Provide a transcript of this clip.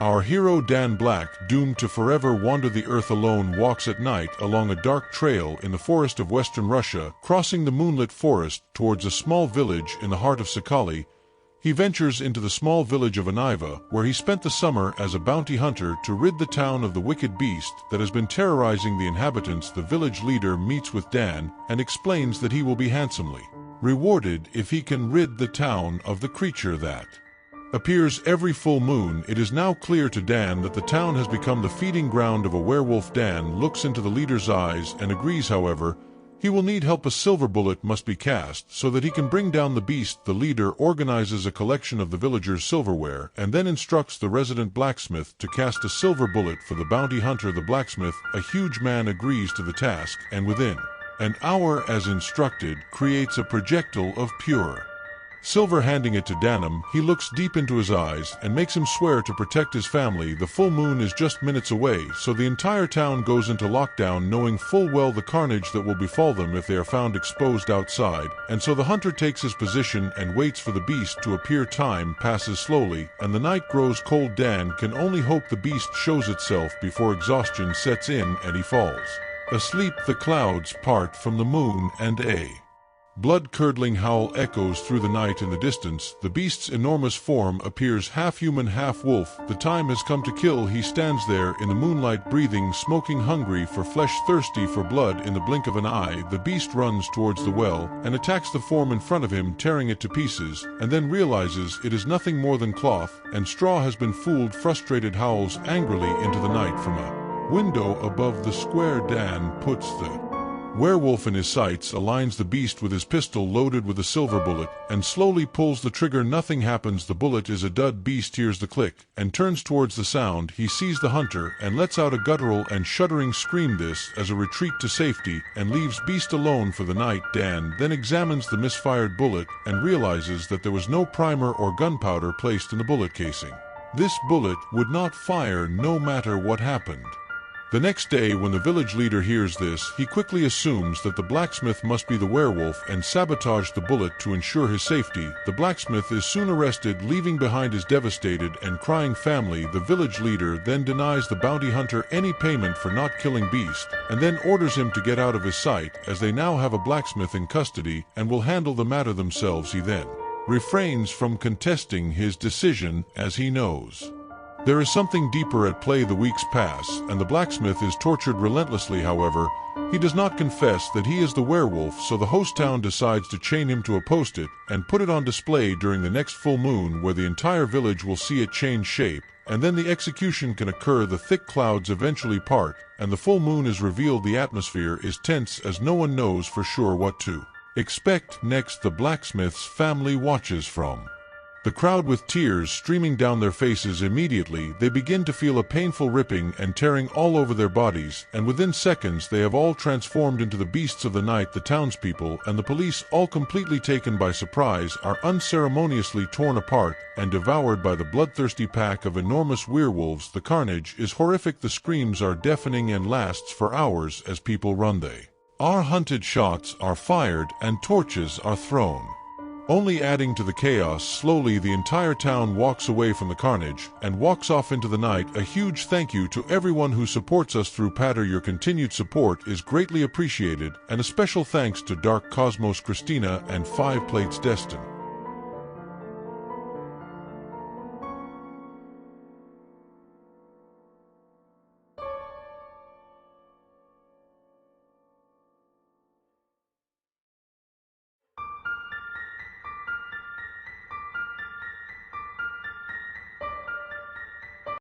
Our hero Dan Black, doomed to forever wander the earth alone, walks at night along a dark trail in the forest of western Russia. Crossing the moonlit forest towards a small village in the heart of Sakali, he ventures into the small village of Aniva, where he spent the summer as a bounty hunter to rid the town of the wicked beast that has been terrorizing the inhabitants. The village leader meets with Dan and explains that he will be handsomely rewarded if he can rid the town of the creature that appears every full moon. It is now clear to Dan that the town has become the feeding ground of a werewolf. Dan looks into the leader's eyes and agrees, however, he will need help. A silver bullet must be cast so that he can bring down the beast. The leader organizes a collection of the villagers' silverware and then instructs the resident blacksmith to cast a silver bullet for the bounty hunter. The blacksmith, a huge man, agrees to the task and within an hour, as instructed, creates a projectile of pure silver. Handing it to Danim, he looks deep into his eyes and makes him swear to protect his family. The full moon is just minutes away, so the entire town goes into lockdown, knowing full well the carnage that will befall them if they are found exposed outside, and so the hunter takes his position and waits for the beast to appear. Time passes slowly, and the night grows cold. Dan can only hope the beast shows itself before exhaustion sets in and he falls asleep. The clouds part from the moon and a blood-curdling howl echoes through the night. In the distance, the beast's enormous form appears, half human, half wolf. The time has come to kill. He stands there in the moonlight, breathing, smoking, hungry for flesh, thirsty for blood. In the blink of an eye, the beast runs towards the well and attacks the form in front of him, tearing it to pieces, and then realizes it is nothing more than cloth and straw. Has been fooled. Frustrated, howls angrily into the night from a window above the square. Dan puts the werewolf in his sights, aligns the beast with his pistol loaded with a silver bullet, and slowly pulls the trigger. Nothing happens. The bullet is a dud. Beast hears the click and turns towards the sound. He sees the hunter and lets out a guttural and shuddering scream. This as a retreat to safety, and leaves beast alone for the night. Dan then examines the misfired bullet and realizes that there was no primer or gunpowder placed in the bullet casing. This bullet would not fire no matter what happened. The next day, when the village leader hears this, he quickly assumes that the blacksmith must be the werewolf and sabotage the bullet to ensure his safety. The blacksmith is soon arrested, leaving behind his devastated and crying family. The village leader then denies the bounty hunter any payment for not killing beast, and then orders him to get out of his sight, as they now have a blacksmith in custody and will handle the matter themselves. He then refrains from contesting his decision, as he knows there is something deeper at play. The weeks pass, and the blacksmith is tortured relentlessly. However, he does not confess that he is the werewolf, so the host town decides to chain him to a post-it and put it on display during the next full moon, where the entire village will see it change shape, and then the execution can occur. The thick clouds eventually part, and the full moon is revealed. The atmosphere is tense as no one knows for sure what to expect next. The blacksmith's family watches from the crowd with tears streaming down their faces. Immediately, they begin to feel a painful ripping and tearing all over their bodies, and within seconds they have all transformed into the beasts of the night. The townspeople and the police, all completely taken by surprise, are unceremoniously torn apart and devoured by the bloodthirsty pack of enormous werewolves. The carnage is horrific. The screams are deafening and lasts for hours as people run. They are hunted, shots are fired, and torches are thrown, only adding to the chaos. Slowly, the entire town walks away from the carnage and walks off into the night. A huge thank you to everyone who supports us through Patter. Your continued support is greatly appreciated, and a special thanks to Dark Cosmos, Christina, and 5 Plates Destin.